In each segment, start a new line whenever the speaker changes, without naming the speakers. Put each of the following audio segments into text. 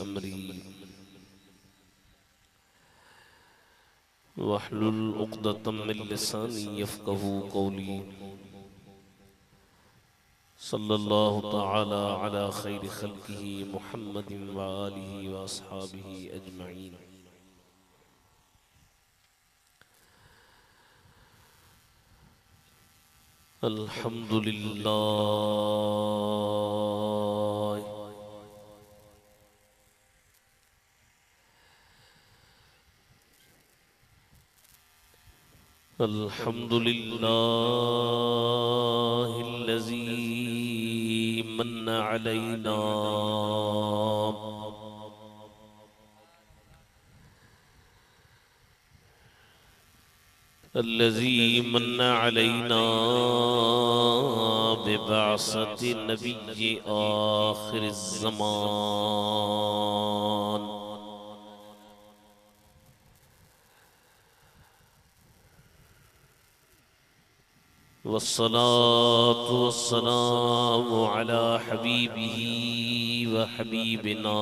अमरी वहलुल उक़दतम मिन लिसानी यफ़क़हू क़ौली। सल्लल्लाहु तआला अला खैरि खल्क़िही मुहम्मदिन व आलिही व अस्हाबिही अजमईन। अल्हम्दुलिल्लाह अल्हम्दुलिल्लाहिल्लज़ी मन्ना अलैना अल्लज़ी मन्ना अलैना बिबअसति नबिय्यि आखिरिज़्ज़मान। वस्सलातु वस्सलामु अला हबीबिही व हबीबिना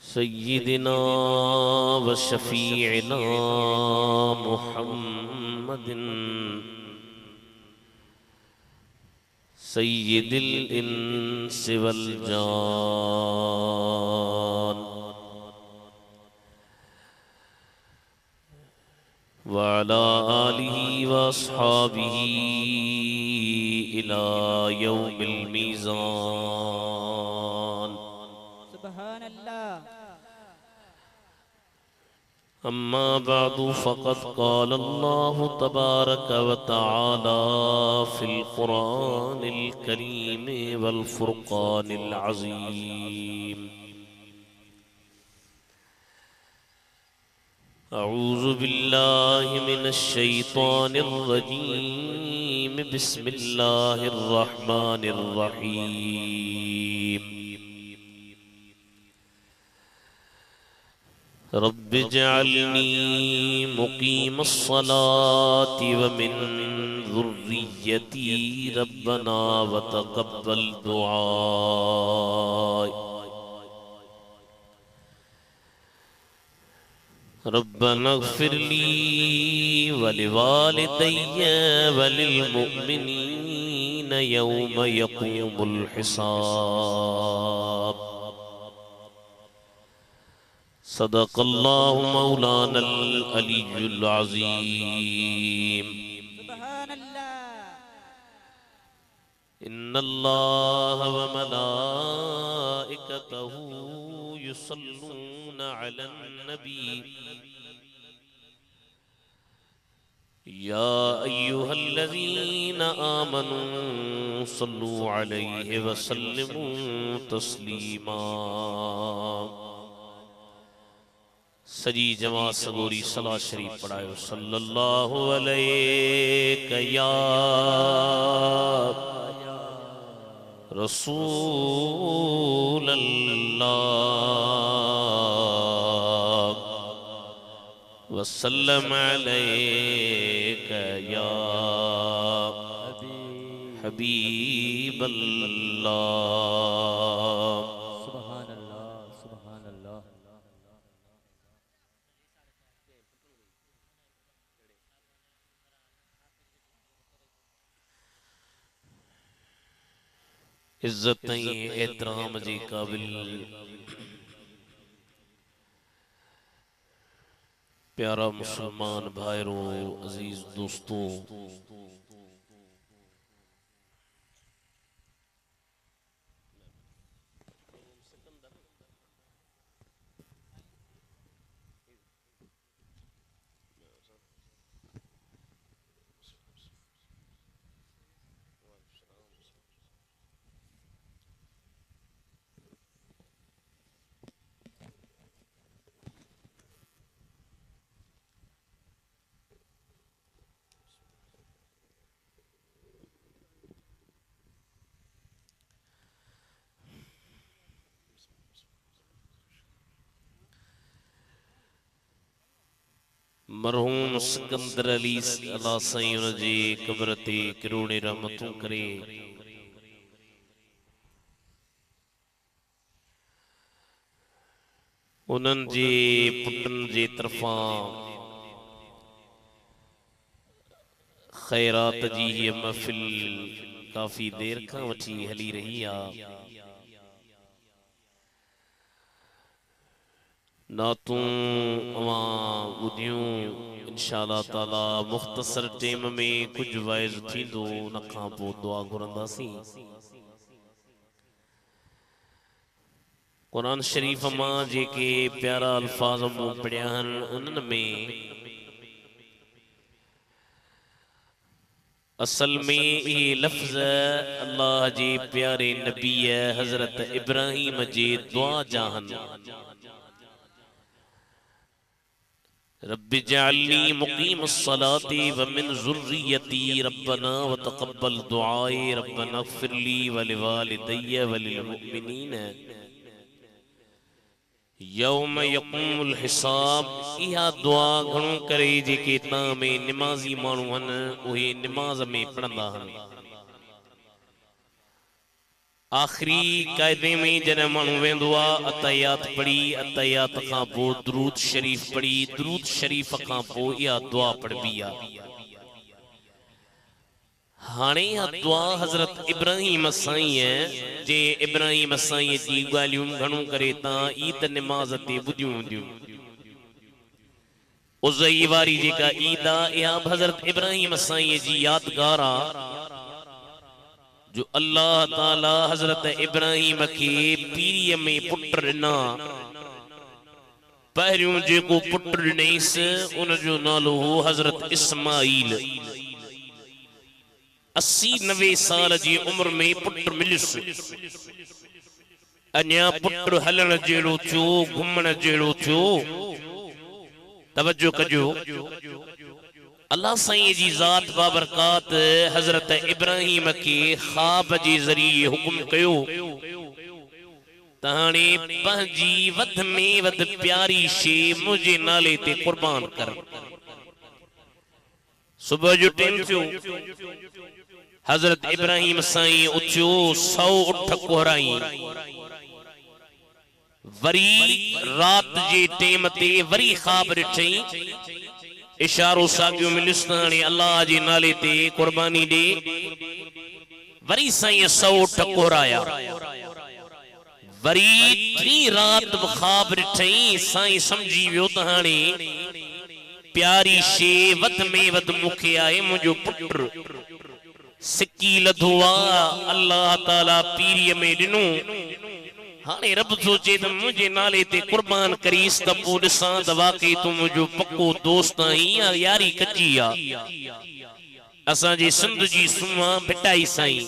सय्यिदिना व शफीइना मुहम्मदिन सय्यिदिल इंसि वल जान व अला आलिही व अस्हाबिही इला यौमिल मीज़ान।
सुबहान अल्लाह।
अम्मा बअदु फ़क़द क़ाल अल्लाहु तबारक व तआला फ़िल क़ुरानिल करीम वल फ़ुरक़ानिल अज़ीम। अऊज़ु बिल्लाहि मिनश शैतानिर रजीम। बिस्मिल्लाहिर रहमानिर रहीम। रब्बिजअलनी मुक़ीमस्सलाति व मिन ज़ुर्रिय्यती रब्बना व तक़ब्बल दुआ। रब्बना इग़फ़िर ली व लिवालिदैय व लिलमुअ्मिनीन यौम यक़ूमुल हिसाब। सदक़ल्लाहु मौलानल अलियुल अज़ीम।
सुबहान अल्लाह।
इन्नल्लाह व मलाइकतहू युसल्लूना अलन नबी या अय्युहल्लज़ीना आमनू सल्लू अलैहि व सल्लिमू तस्लीमा। सजी जमा सगोरी सला शरीफ पढ़ायो। सल्लल्लाहु अलैहि या रसूल अल्लाह वसल्लम अलैका या हबीब अल्लाह।
सुबहान अल्लाह। सुबहान अल्लाह।
इज्जत एहतराम जी काबिल प्यारा मुसलमान भाइरों, अजीज दोस्तों, मरहूम सिकंदर अली अला साईं जी कब्र ते करोड़े रहमतों करे। उन्हनि जे पुटनि जे तरफ़ां ख़ैरात जी हीअ महफ़िल काफ़ी देर खां वठी हली रही आहे। नातूं अवां ॿुधियूं इंशाअल्लाह ताला मुख़्तसर टेम में कुझु वाइज़ थींदो, उन खां पोइ दुआ घुरंदासीं। क़ुरान शरीफ़ मां जेके प्यारा अल्फाज़ मूं पढ़िया आहिनि उन्हनि में असल में ये लफ्ज़ अल्लाह जे प्यारे नबी हज़रत इब्राहीम जे दुआ जा आहिनि। रब्बि जअलनी मुक़ीमस्सलाति व मिन ज़ुर्रियती रब्बना व तक़ब्बल दुआए रब्बना इग़फ़िरली व लिवालिदैय व लिलमुमिनीन यौम यक़ूमुल हिसाब। इहा दुआ घणो करे जेके तव्हां में निमाज़ी माण्हू आहिनि उहे निमाज़ में पढ़ंदा आहिनि। आख़िरी क़ाइदे में जॾहिं माण्हू वेंदो आहे अतहियात पढ़ी, अतहियात खां पोइ दुरूद शरीफ़ पढ़ी, दुरूद शरीफ़ खां पोइ इहा दुआ पढ़बी आहे। हाणे इहा दुआ हज़रत इब्राहीम साईं जे इब्राहीम साईं जी ॻाल्हियूं घणो करे तव्हां ईद निमाज़ ते ॿुधियूं हूंदियूं। उज़ई वारी जेका ईद आहे इहा हज़रत इब्राहीम साईं जी यादगार आहे, जो अल्लाह ताला हज़रत इब्राहीम खे पीरीअ में पुट ॾिना। पहिरियों जेको पुट ॾिनईंसि उन जो नालो हो हज़रत इस्माईल। 80-90 साल जी उम्र में पुट मिलियुसि। अञा पुट हलण जहिड़ो थियो, घुमण जहिड़ो थियो। तवज्जो कजो, अल्लाह साईं जी ज़ात बाबरकात हज़रत इब्राहीम के ख्वाब जे ज़रिए हुकुम कयो त हाणे पंहिंजी वध में वध प्यारी शइ मुंहिंजे नाले ते क़ुर्बान कर। सुबह जो टाइम थियो, हज़रत इब्राहीम साईं उथियो, 100 उठ कोहराई। वरी रात जे टाइम ते वरी ख्वाब ॾिठई, इशारो साॻियो मिलियुसि त हाणे अल्लाह जे नाले ते क़ुर्बानी ॾे। वरी साईं 100 उठ कोहराया। वरी टी रात ख्वाब ॾिठई। साईं सम्झी वियो त हाणे प्यारी शइ वध में वध मूंखे आहे, मुंहिंजो पुटु सिकी लधो आहे, अल्लाह ताला पीरीअ में ॾिनो। हाणे रब सोचे त मुंहिंजे नाले ते क़ुर्बान करीस त पोइ ॾिसां त वाकई तूं मुंहिंजो पक्को दोस्त आहीं या यारी कची आहे। असांजे सिंध जी सुम्हा भिटाई साईं,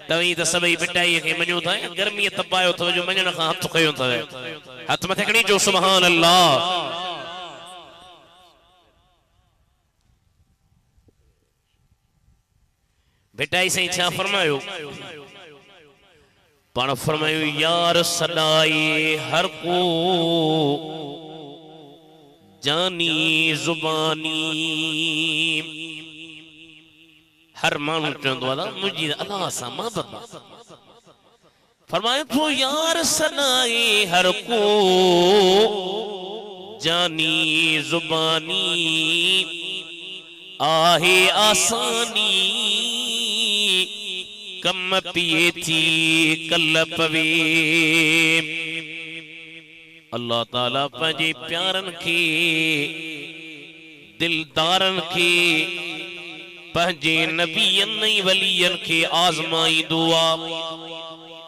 तव्हीं त सभई भिटाईअ खे मञो था, गर्मीअ तपायो अथव जो मञण खां हथु खयो अथव। हथ मथे खणी चओ सुभान अल्लाह। भिटाई साईं छा फरमायो? पाण फरमायो यार सदाए हर को जानी जुबानी। हर माण्हू चवंदो आहे मुंहिंजी अल्लाह सां मोहबत आहे। फरमायो थो यार सदाए हर को जानी जुबानी। आहे आसानी कम पिए थी कल पवे। अल्लाह ताला पंहिंजे प्यारनि खे, दिलदारनि खे, पंहिंजे नबियनि ऐं वलियनि खे आज़माईंदो आहे।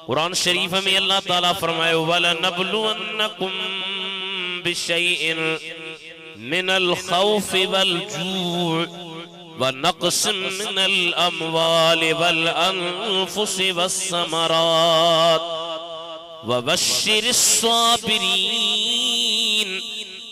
कुरान शरीफ में अल्लाह ताला फरमायो वलनबलुवन्नकुम बिशैइन मिनल खौफि वल जूअ वनक़्सिम मिनल अमवालि वल अनफुसि वस्समरात वबश्शिरिस साबिरीन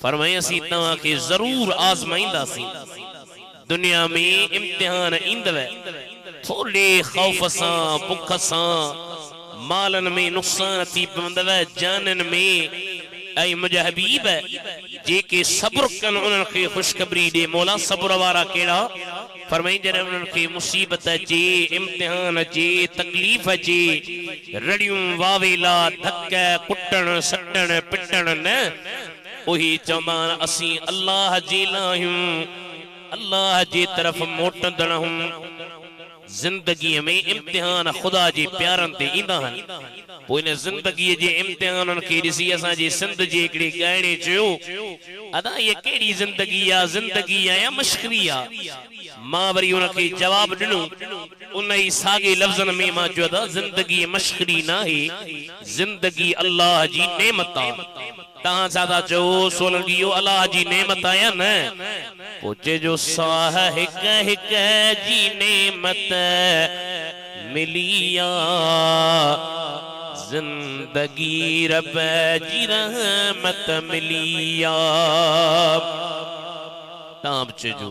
फरमाया सी तव्हां खे ज़रूर आज़माईंदासीं। दुनिया में इम्तिहान ईंदव, थोड़े ख़ौफ़ सां, बुख सां, मालन में नुक़सान थी पवंदव जानन में ऐं मुंहिंजा हबीब जेके सब्र कन उन्हनि खे ख़ुशख़बरी ॾे मौला सब्र वारा कहिड़ा फरमाई जॾहिं उन्हनि खे मुसीबत अचे इम्तिहान अचे तकलीफ़ अचे रड़ियूं वावेला धक कुटण सटण पिटण न उही चवंदा आहिनि असीं अल्लाह जे लाहियूं अल्लाह जे तरफ़ मोटंदड़ हूं जिंदगी में इम्तिहान खुदा जे प्यारनि ते ईंदा आहिनि पोइ इन जिंदगी जे इम्तिहाननि खे ॾिसी असांजे सिंध जे हिकिड़े ॻाइणे चयो अदा इहा कहिड़ी जिंदगी आहे या मश्करी आहे मां वरी उनखे जवाब ॾिनो उन ई साॻे लफ़्ज़नि में मां चयो त जिंदगी मश्करी न आहे जिंदगी अल्लाह जी नेमत आहे तहां सादा चो सोलंगी अल्लाह जी नेमत आया न पोचे जो साह हिक हिक जी नेमत मिलिया जिंदगी रब जी रहमत मिलिया ताब चो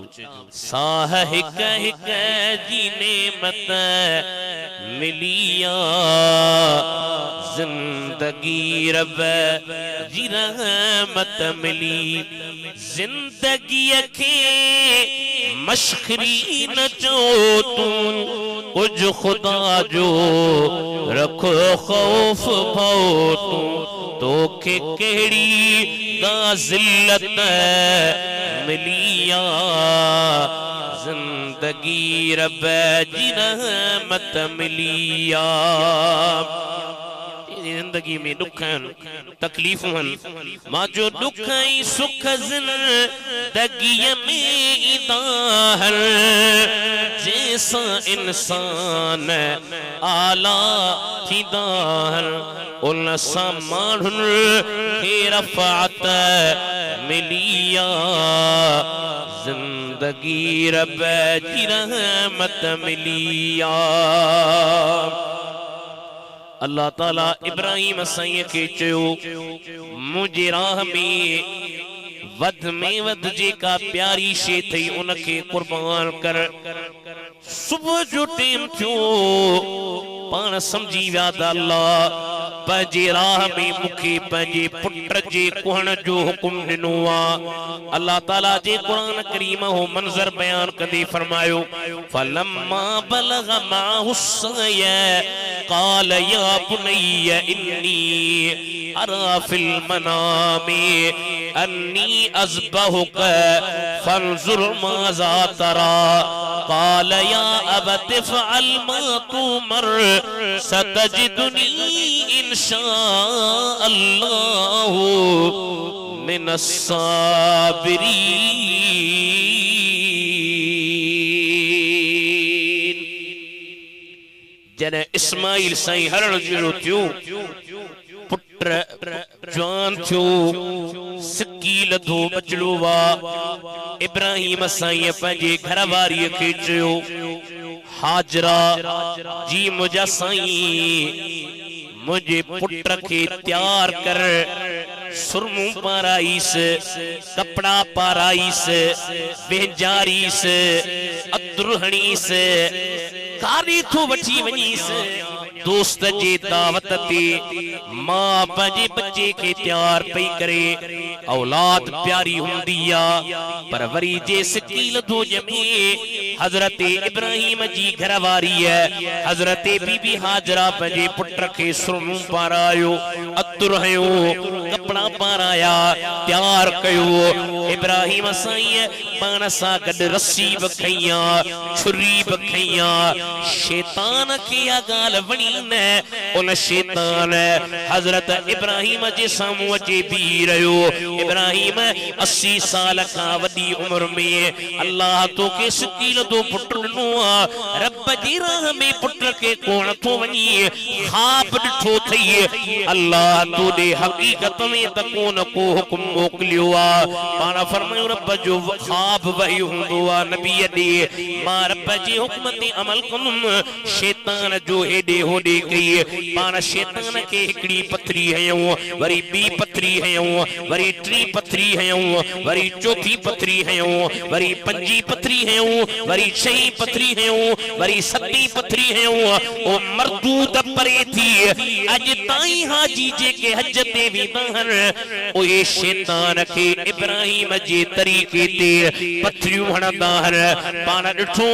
साह हिक हिक जी नेमत मिलिया जिंदगी रब जी रहमत मिली जिंदगी के मश्करी न चो तू कुछ खुदा जो रखो खौफ भो तू तो के केड़ी जिल्लत मिलिया जिंदगी रब जी रहमत मिलिया जिंदगी में दुख तकलीफूं मां जो दुख ई सुख जिंदगी में इदाहर जैसा इंसान आला थीदाहर उन सा माण्हुनि खे रफ़ात मिलिया जिंदगी रब जी रहमत मिलिया अल्लाह ताला इब्राहिम साईं के चयो मुझे राह में वध जेका प्यारी शे थई उनके कुर्बान कर सुबह जो टाइम थियो पान समझी विया त अल्लाह पंहिंजे राह में मुखे पंहिंजे पुट जे कुहण जो हुकुम ॾिनो आहे अल्लाह ताला जे कुरान करीम हो मंज़र बयान कंदे फरमायो फलम्मा बलग माहु सय क़ाल या बुनय्य इन्नी अरा फिल मनामी अन्नी अज़बहुक फंजुर माज़ा तरा क़ाल या अबत फ़अल मा तुमर सतजिदुनी इंशाअल्लाह मिनस साबिरीन जने इस्माइल साईं हरण जो थियो पुत्र जवान थियो सिक्की लधो बचड़ो वा इब्राहिम साईं पंहिंजे घर वारीअ खे चयो हाजरा जी मुंहिंजा साईं मुझे पुत्र के तैयार कर सुरमू पाराइस कपड़ा पाराइस बेजारीस अतुरहणीस कारी थो वठी वनीस दोस्त जे दावत ते मां पंहिंजे बच्चे के तैयार पई करे औलाद प्यारी हुंदी आ पर वरी जे सिकील दो जमे हजरत इब्राहिम जी घरवारी है हजरत बीबी हाजरा पंहिंजे पुत्र के सुरमू पारायो अतुरहयो कपड़ा पाराया तैयार कयो इब्राहिम साईं पान सा गड रस्सी बखैया छुरी बखैया शैतान के या गाल वणी न उन शैतान हजरत इब्राहिम जे सामू अचे भी रहो इब्राहिम 80 साल का वडी उम्र में अल्लाह तो के सिकील दो पुत्र नो रब जी राह में पुत्र के कोण तो वनी खाब ठो थई अल्लाह तो दे हकीकत में तकोन को हुक्म मोकलियो आ पाना फरमायो रब जो ख्वाब वही हुंदो आ नबी दे मां रब जे हुक्म ते अमल कंदुम शैतान जो हेडे होडे कई पाना शैतान के हिकड़ी पथरी हयो वरी बी पथरी हयो वरी टी पथरी हयो वरी चौथी पथरी हयो वरी पंजी पथरी हयो वरी छही पथरी हयो वरी सती पथरी हयो ओ मरदूद परे थी अज ताई हाजी जे के हज ते विदाहन ओ ये शैतान के इब्राहिम जे तरीके ते पथरियों हणदा हर पाना डिठो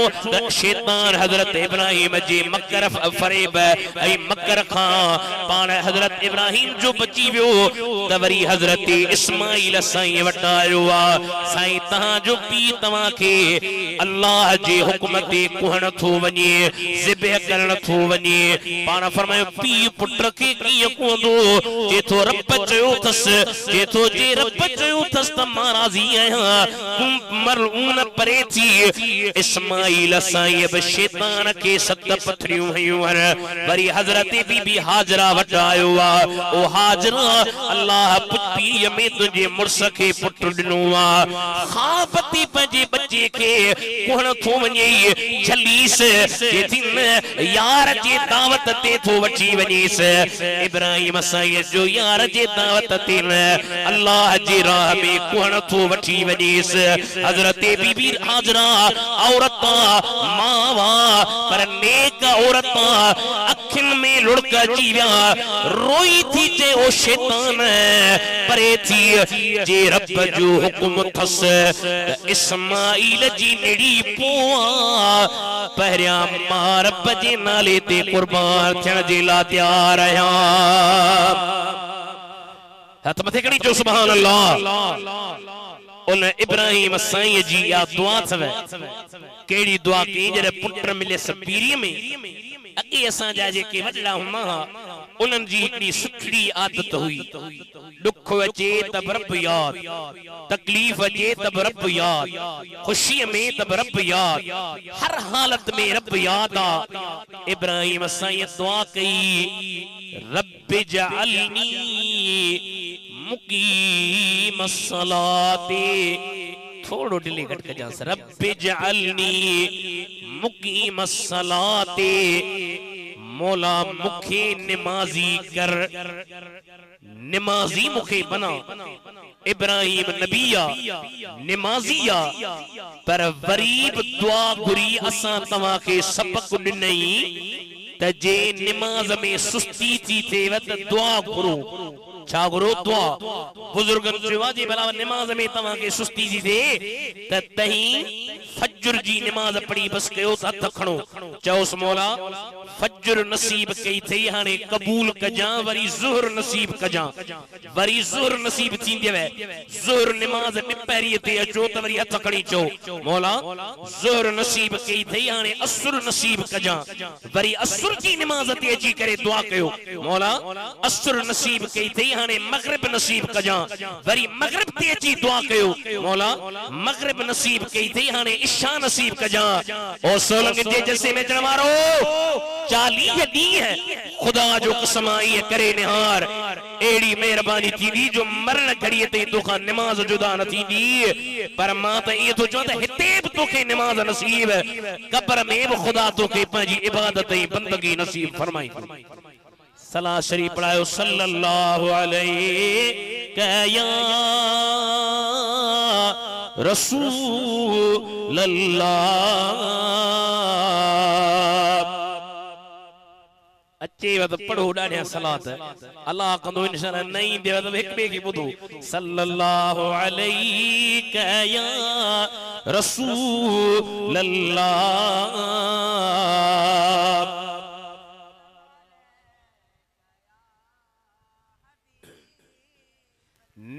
शैतान हजरत इब्राहिम जे मकर फरेब ऐ मकर खां पान हजरत इब्राहिम जो बची वियो त वरी हजरत इस्माइल साईं वटायो आ साईं तहां जो पी तवां के अल्लाह जे हुक्म ते कुहण थो वने ज़िबह करण थो वने पान फरमायो पी पुट के कीअं कुहंदो जेथो रब चयो थस जेथो जे रब चयो थस त मां राज़ी आहियां तूं मलऊन परे थी इस्माइल साईं अब शैतान के सत पथरियूं हयूं हर वरी हजरत बीबी हाजरा वटायो आ ओ हाजरा अल्लाह पीर में तुझे मुर्स के पुट दिनो आ ख़ाबती पंजे बच्चे के कुहण थो वने जलीस जेथी यार जे दावत ते थो वठी वनीस इब्राहिम साईं जो यार जे दावत ते अल्लाह जी राह में कुहण थो वठी वनीस हजरत बीबी हाजरा औरत मावा पर नेक औरत अखिन में लुढ़क अची विया रोई थी जे ओ शैतान परे थी जे रब जो हुक्म थस इस्माइल जी नेड़ी पोआ पहिरियां मां रब जे नाले ते कुर्बान थियण जे ला तैयार आहियां हथ मथे कड़ी जो सुभान अल्लाह उन इब्राहिम साईं जी या दुआ थवे केड़ी दुआ की जरे पुत्र मिले सपीरी में अगे असा जा जे के वडला हुमा उनन जी इतनी सुठी आदत हुई दुख अचे तब रब याद तकलीफ अचे तब रब याद खुशी में तब रब याद हर हालत में रब याद आ इब्राहिम साईं दुआ कई रब जअलनी मुकीम सलाते थोड़ो डिले घट के जा रब जअलनी मुकीम सलाते मौला मुखे निमाजी कर निमाजी मुखे बना इब्राहिम नबिया निमाजिया पर वरीब दुआ गुरी असा तवा के सबक दिनई त जे निमाज में सुस्ती थी थे वत दुआ गुरु छा गुरु दुआ बुजुर्गन जो जी भला नमाज में तवा के सुस्ती थी दे त तही फज्र जी नमाज पढ़ी बस कयो त हथ खणो चौस मौला फज्र नसीब कई थई हाने कबूल कजा वरी ज़ुहर नसीब कजा वरी ज़ुहर नसीब थींदे वे ज़ुहर नमाज में पहिरी ते अचो त वरी हथ खणी चो मौला ज़ुहर नसीब कई थई हाने असर नसीब कजा वरी असर जी नमाज ते अची करे दुआ कयो मौला असर नसीब कई थई हाने मगरिब नसीब कजा वरी मगरिब ते अची दुआ कयो मौला मगरिब नसीब कई थई हाने इशा नसीब कजा ओ सोलंग जे जैसे में चढ़वारो 40 दी है खुदा जो कसम आई करे निहार एड़ी मेहरबानी थी जो मरण घड़ी ते तोखा नमाज जुदा न थी पर मां त ये तो चो त हिते भी तोखे नमाज नसीब कब्र में भी खुदा तोखे पंजी इबादत ई बंदगी नसीब फरमाई सलाह शरीफ पढ़ायो सल्लल्लाहु अलैहि या रसूल अल्लाह अच्छे वत पढ़ो डाढिया सलात अल्लाह कंदो इंशाअल्लाह नहीं दे वत एक बे की बुधो सल्लल्लाहु अलैहि या रसूल अल्लाह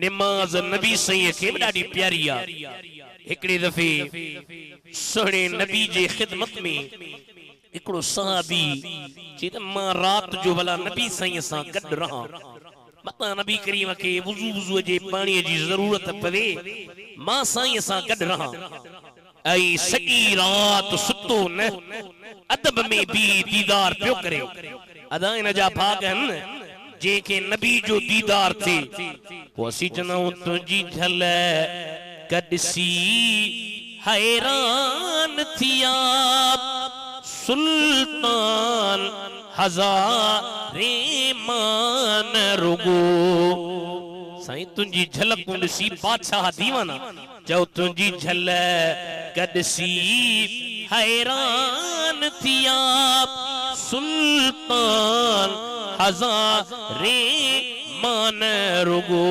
नमाज नबी सही के डाडी प्यारी आ एकड़े दफे सोहणे नबी जे खिदमत में एकड़ो सहाबी जे मां रात जो भला नबी सही सा गड रहा मता नबी करीम के वुजू जे पानी जी जरूरत पवे मां सही सा गड रहा आई सगी रात सुतो न अदब में भी दीदार पियो करे अदा इन जा भाग हन जेके नबी जो दीदार थे वो असी चनाऊं तुझी झल कदसी हैरान थिया सुल्तान हजारे मान रुगो साईं तुझी झलक ॾिसी बादशाह दीवाना चओ तुझी झलक ॾिसी हैरान थिया सुल्तान हजारे मान रुगो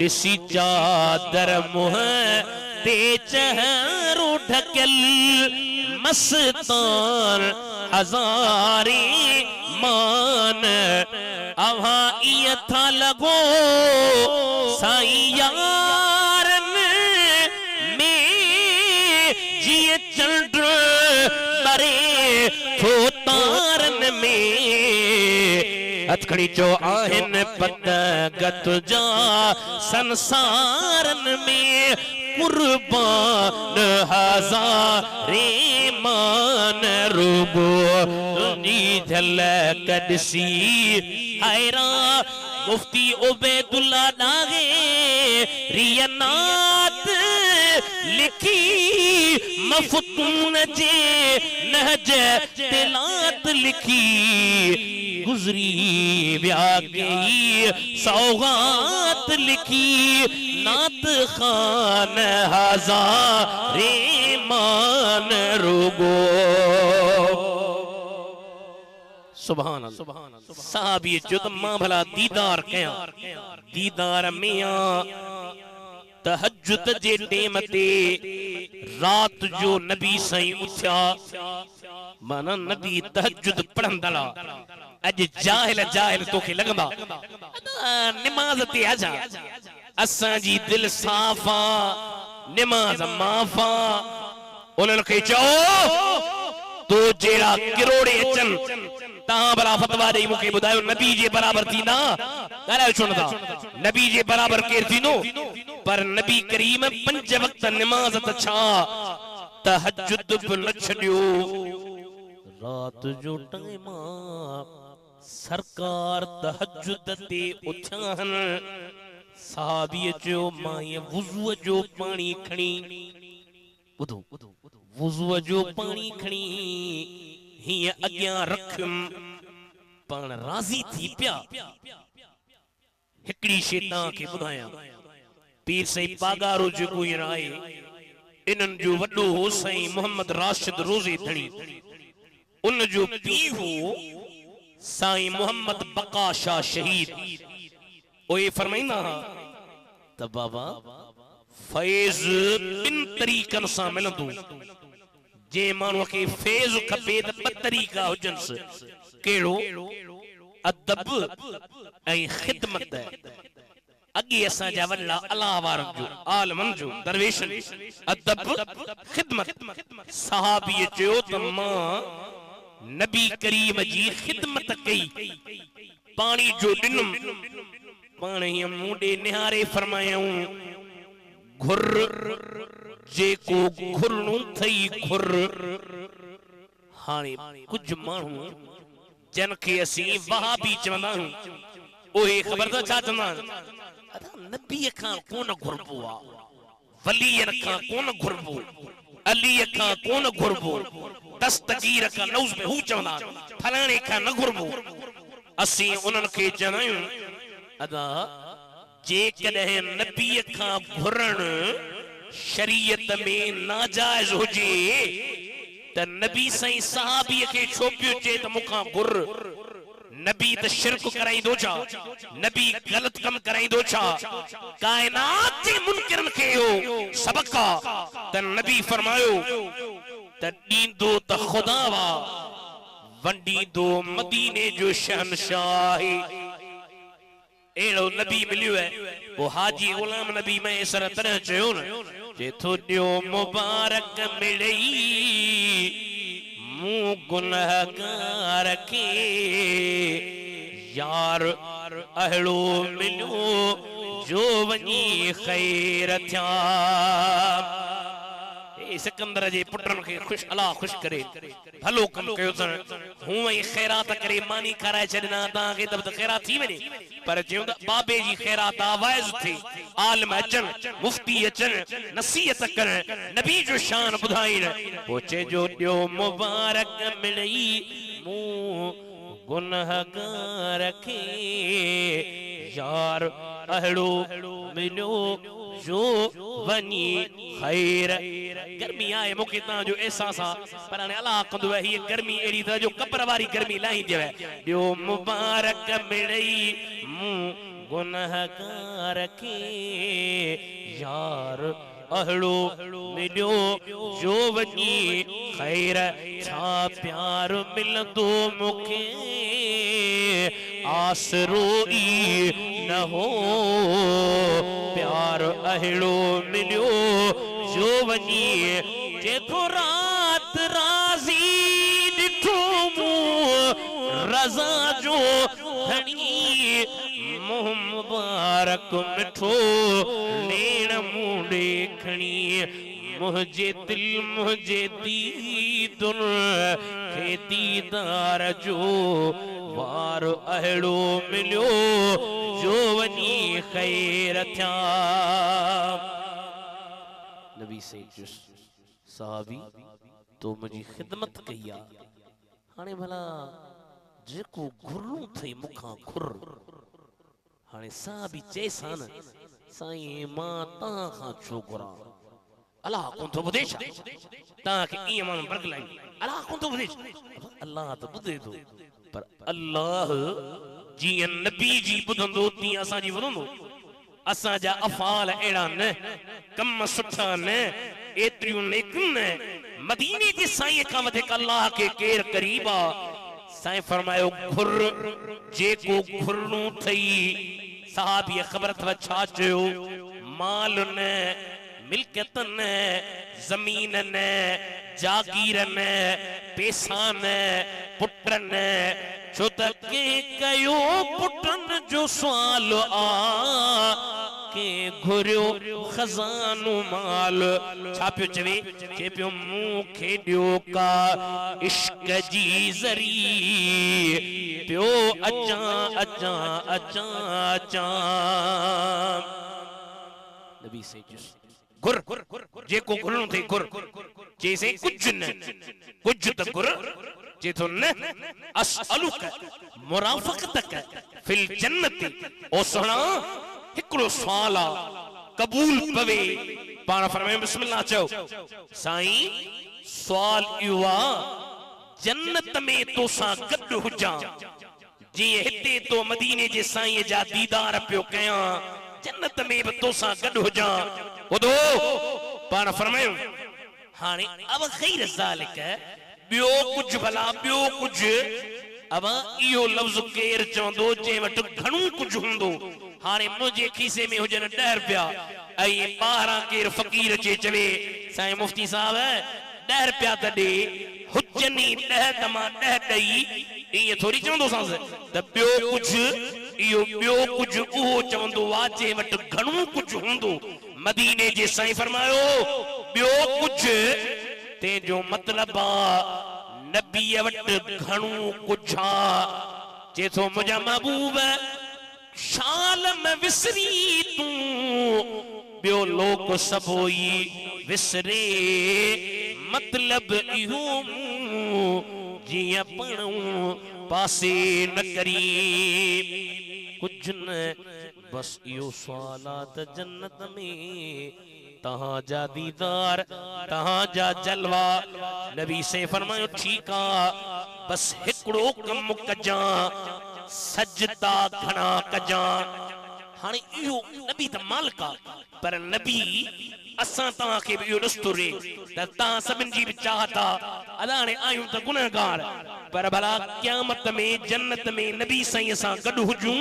ॾिसी चादर मुंह ते चेहरो ढकल मस्तान हजारे मान अवा इय था लगो साईं यारन में जिए चंड बरे थो तारन में हथकड़ी चो आहिन पत गत जा संसारन में कुर्बान हजारे मान रुगो तुझी झलक ॾिसी हैरान मुफ्ती उबैदुल्ला नागे रियनात लिखी मफतून जे नहज तिलात लिखी गुजरी व्या गई सौगात लिखी नात खान हजारे मान रुगो सुभान अल्लाह साहबी जो मां भला दीदार कया दीदार मियां तहज्जुद जे टेम ते रात जो नबी साईं उठया माना नबी तहज्जुद पढ़ंदला अज जाहिल जाहिल तोखे लगंदा नमाज ते आजा असां जी दिल साफा नमाज माफा उन्हनि खे चओ तो जेड़ा किरोड़े अचन ता भला फतवा दे मुके बुधायो नबी जे बराबर थी ना ॻाल्हायो छो नथा नबी जे बराबर केर थींदो पर नबी करीम 5 वक्त नमाज त छा तहज्जुद बि न छॾियो रात जो टाइम सरकार तहज्जुद ते उथियान साहबी जो मां वुज़ू जो पानी खणी बुधो वुज़ू जो पानी खणी हिय अग्यां रखम पाण राज़ी थी पिया हिकड़ी शैतान के बुधाया पीर सही पागारो जो कोई राय इनन जो वडो हो सही मोहम्मद राशिद रोज़े धणी उन जो पी हो साईं मोहम्मद बका शाह शहीद ओए फरमाइंदा त बाबा फैज़ इन तरीकन सां मिलंदो जे मानू के फैज़ खपे त 2 तरीका हुजनस केड़ो अदब ऐं खिदमत अगे असा जा वल्ला अलावार जो आलमन जो दरवेशन अदब खिदमत सहाबी जो त मां नबी करीम जी खिदमत कई पानी जो दिनम पानी मुंडे निहारे फरमायूं घुर जेको घुरणो थई घुर हाने कुछ मानू जन के असी वहाबी चवंदा ओए खबर तो छा चवंदा नबी खां कोन घुरबो आ वलीयन खां कोन घुरबो अली खां कोन घुरबो दस्तगीर खां नौज में हु चवंदा फलाणे खां न घुरबो असी उनन के चवंदा अदा जे कदे नबी खां घुरण शरीयत में नाजायज होजे त नबी साईं सहाबी के छोपियो चे त मुखा घुर नबी त शिरक कराइंदो छा नबी गलत कम कराइंदो छा कायनात जे मुनकिरन के हो सबका त नबी फरमायो त दींदो त खुदा वा वंडी दो मदीने जो शहनशाह एड़ो नबी मिलियो है वो हाजी गुलाम नबी में सर तरह चयो न जे थोड़ियो मुबारक मिलई मु गुनहगार के यार अहड़ो मिलो जो वनी खैर थिया ए सिकंदर जे पुटन के खुश अल्लाह खुश करे भलो कम कयो सन हूं ही खैरात करे मानी कराए छडना ता के तब खैरात थी वने पर जो बाबे जी खैरात आवाज थी आलम अचन मुफ्ती अचन नसीहत कर नबी जो शान बुधाइन पोचे जो दियो मुबारक मिलई मु गुनहगार के यार अहड़ो मिलो जो वनी खैर गर्मी आए मुके ता जो एहसास पर ने अल्लाह कंदो है ये गर्मी एड़ी त जो कब्र वाली गर्मी लाई देवे दियो मुबारक मिलई मु गुनहगार के यार अहड़ो मिलो जो वनी खैर छा प्यार मिलंदो मुके आसरोई न हो प्यार अहड़ो मिलो जो वनी जेको रात राजी दिठो मु रजा जो धनी मुह मुबारक मिठो लेण मुंह देखणी मुझे दिल मुझे दीदुन खे दीदार जो वार अहड़ो मिलो जो वनी खैर थया नबी से साहबी तो मुझी खिदमत कई हाने भला जेको घुरू थई मुखा खुर हाने साहबी चेसान साईं मां ता खां छो घुरा अल्लाह कोन तो बुधे छा ता के ई मन बरगलाई अल्लाह कोन तो बुधे अल्लाह तो बुधे तो पर अल्लाह जी नबी जी बुधंदो ती असा जी वरंदो असा जा अफाल एड़ा न कम सुठा न एतिरियूं नेक न मदीने जे साईं का वधे अल्लाह के केर करीबा साईं फरमायो खुर जेको खुरनु थई साहबी खबर थव छा चयो माल न मिल्कियत न जमीन न जागीर न पैसा न पुट न छो त के कयो पुटन जो सवाल आ के घुरियो खजानो माल छा पियो चवे के पियो मुंह खेडियो का इश्क जी जरी पियो अचा अचा अचा अचा नबी से गुर जेको गुरनो थे गुर जैसे कुछ न कुछ त गुर जे तो न असअलुक मुराफकतक फिल जन्नती ओ सोना हिकड़ो सवाल कबूल पवे पाण फरमाए बिस्मिल्लाह चओ साईं सवाल युवा जन्नत में तो सा गड हुजा जी हिते तो मदीने जे साईं जा दीदार पियो कया जन्नत में भी तो सा गड हुजा ओदो पाण फरमायो हाने अब खैर ज़ालिक बियो कुछ भला बियो कुछ अब इयो लफ्ज केर चंदो जे वट घणो कुछ हुंदो हाने मुझे खीसे में हुजन 10 रुपया आई 12 केर फकीर चे चवे साईं मुफ्ती साहब 10 रुपया त दे हुजनी 10 तमा 10 दई ये थोड़ी चंदो सांस त बियो कुछ इयो बियो कुछ ओ चंदो वाजे वट घणो कुछ हुंदो मदीने जे साईं फरमायो बियो कुछ ते जो मतलब नबी वट घणो कुछ जे तो मुझा महबूब शाल में विसरी तू बियो लोक सबोई विसरे मतलब इहो जिया पणू पासे न करी कुछ न बस इहो सवालात जन्नत में तहां जा दीदार तहां जा जलवा नबी से फरमायो ठीक आ बस हिकड़ो कम कजा सजदा घणा कजा हाने इहो नबी त मालिका पर नबी असां तहां के इहो दस्तूर त तहां सभिनि जी बि चाहता अलाणे आयूं त गुनहगार पर भला क़यामत में जन्नत में नबी साईं सां गॾु हुजूं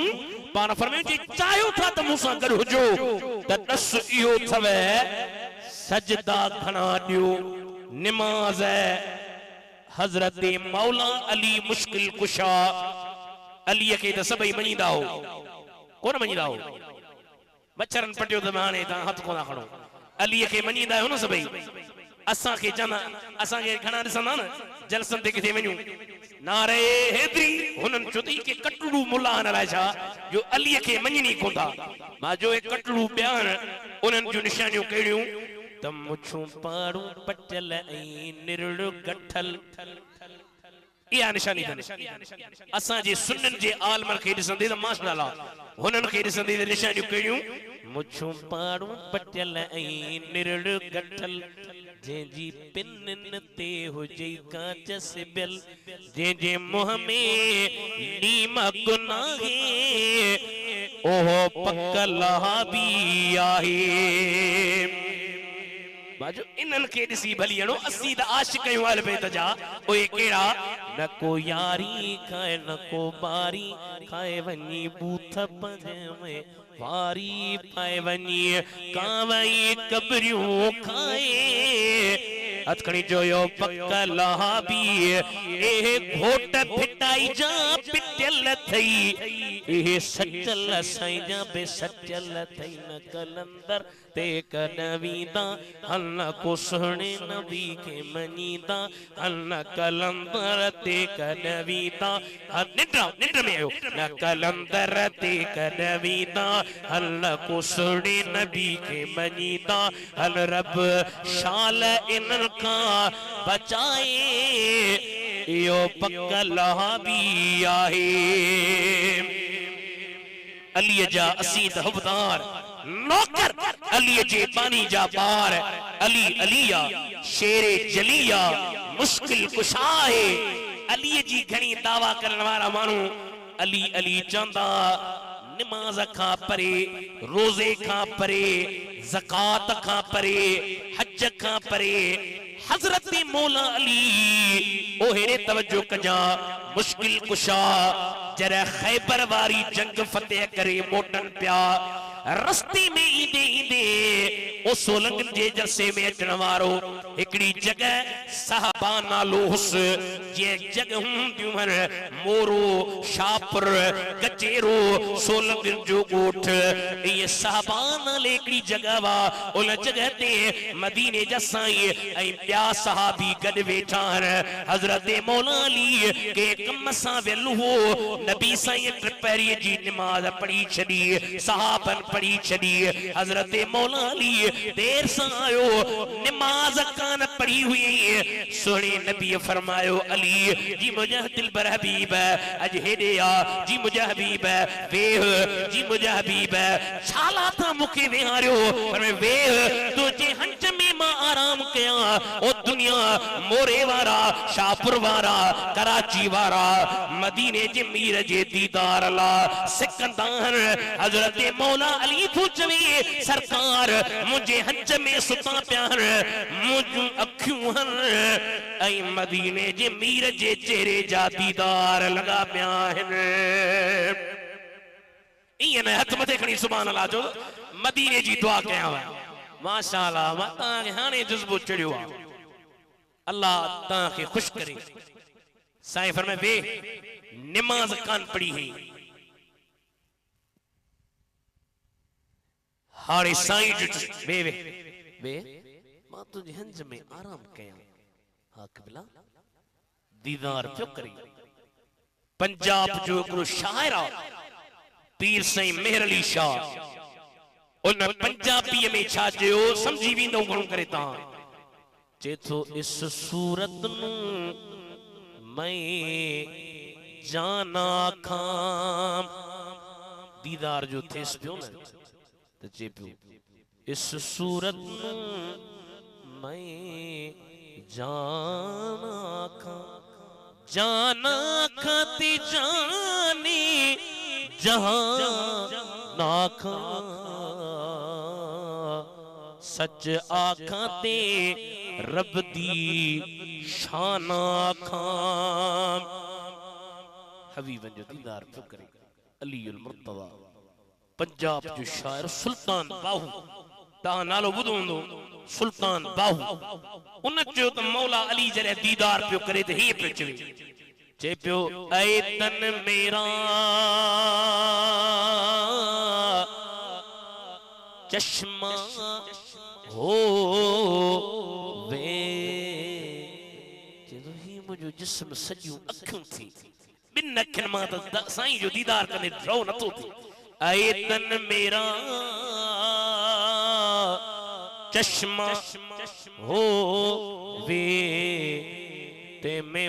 पाण फरमायो जे चाहियो था त मूंसां गॾु हुजो त दस इहो थव सजदा घणा ॾियो निमाज़ हज़रत मौला अली मुश्किल कुशा अली के त सभई मञींदा हो कोन मञींदा हो मच्छरन पटियो त हाणे तव्हां हथ कोन खणो अली के मञींदा हो न सभई असा के जाना असा के घणा दिसंदा न जलसन ते किथे वणू नारे हैदरी हुनन चुती के कटड़ू मुल्ला नलाजा जो अली के मञनी कोंदा मा जो एक कटड़ू बयान उनन जो निशानियों कहिड़ियूं त मुछू पाड़ू पटल ऐं निरड़ गठल इहा निशानी असा जे सुन्नन जे आलमन के दिसंदे त माशाअल्लाह हुनन के दिसंदे त निशानियूं कहिड़ियूं मुछू पाड़ू पटल ऐं निरड़ गठल जी पिनन ते हुजे कांच सिबियल जे मुंह में नीम गुनाहे ओहो पकला भी आहे बाजो इनन के दिसी भलियणो असी द आशिक कयूं आल पे तजा ओए केड़ा न को यारी खाए न को बारी खाए वनी बूथ पंज में वारी पाए वनी कावई कबरियूं खाए अतकणी जोयो पकला भी ए घोट फिटाई जा पिटल थई ए सचल साईं जा बे सचल थई न कलंदर ते कनवीदा अल्लाह को सुने नबी के मनीदा अल्लाह कलंदर ते कनवीदा निद्र में आयो न कलंदर ते कनवीदा अल्लाह को सुने नबी के मनीदा अल रब शाल इनन का बचाए यो पकला भी आहे अली जा असीद हवदार नौकर अली जे पानी जा पार अली अलिया शेरे जलिया मुश्किल कुशा है अली जी घणी दावा करने वाला मानू अली अली चंदा नमाज का परे रोजे का परे ज़कात का परे हज का परे हजरत मौला अली ओहेरे तवज्जो कजा मुश्किल कुशा जरा खैबर वारी जंग फतेह करे मोटन प्या रस्ते में ईंदे ईंदे ओ सोलंगन जे जलसे में अचण वारो एकड़ी जगह साहबा नालो हुस जे जगह हुंदियूं हन मोरो शापर कचेरो सोलंगन जो गोठ ये साहबा नाले एकड़ी जगह वा उन जगह ते मदीने जा साईं ऐं ॿिया सहाबी गॾु वेठा आहिनि हज़रत मौला अली के कम सां वियल हो नबी साईं टिपहरीअ जी नमाज़ पढ़ी छॾी सहाबन पढ़ी छॾी हज़रत मौला अली देर सां आयो नमाज़ कान पढ़ी हुई सोहणे नबी फरमायो अली जी मुंहिंजा दिलबर हबीब अॼु हेॾे आ जी मुंहिंजा हबीब वेह जी मुंहिंजा हबीब छाला था मूंखे विहारियो पर वेह तुंहिंजे हंज में मां आराम कयां ओ दुनिया मोरे वारा शाहपुर वारा कराची वारा मदीने जे मीर जे दीदार ला सिकंदार हजरत मौला अली पूछवे सरकार मुझे हंज में सुता प्यार मुझ अखियूं हन ऐ मदीने जे मीर जे चेहरे जा दीदार लगा पिया हन इयन हथ मथे खणी सुभान अल्लाह जो मदीने जी दुआ कयां माशाअल्लाह मां ताके हाने जज्बो चढ़ियो आ अल्लाह ताके खुश करे साईं फरमाए वे नमाज कान पढ़ी है हारे साईं जो वे वे वे मां तुझे हंज में आराम कया हा क़िबला दीदार पियो करे पंजाब जो एकड़ो शाइर आ पीर साईं मेहर अली शाह उन पंजाबी में छा चयो समझी वेंदो घणो करे ता चेथो इस सूरत नु मैं जाना खाम दीदार जो थेस पियो न त चे पियो इस सूरत नु मैं जाना खाती जानी जहां ना खा सच आखा ते रब दी शान आखां हबीबन जो दीदार पियो करे अली उल मुर्तज़ा पंजाब जो शायर सुल्तान बाहू ता नालो ॿुधो हूंदो सुल्तान बाहू उन चयो त मौला अली जॾहिं दीदार पियो करे त हीअं पियो चे पियो ऐ तन मेरा चश्मा हो वे जदों ही मुझो जिस्म सजूं अखियों थी बिन अखिन मां त साईं जो दीदार कने रहो न तो थी आए तन मेरा चश्मा हो वे ते मैं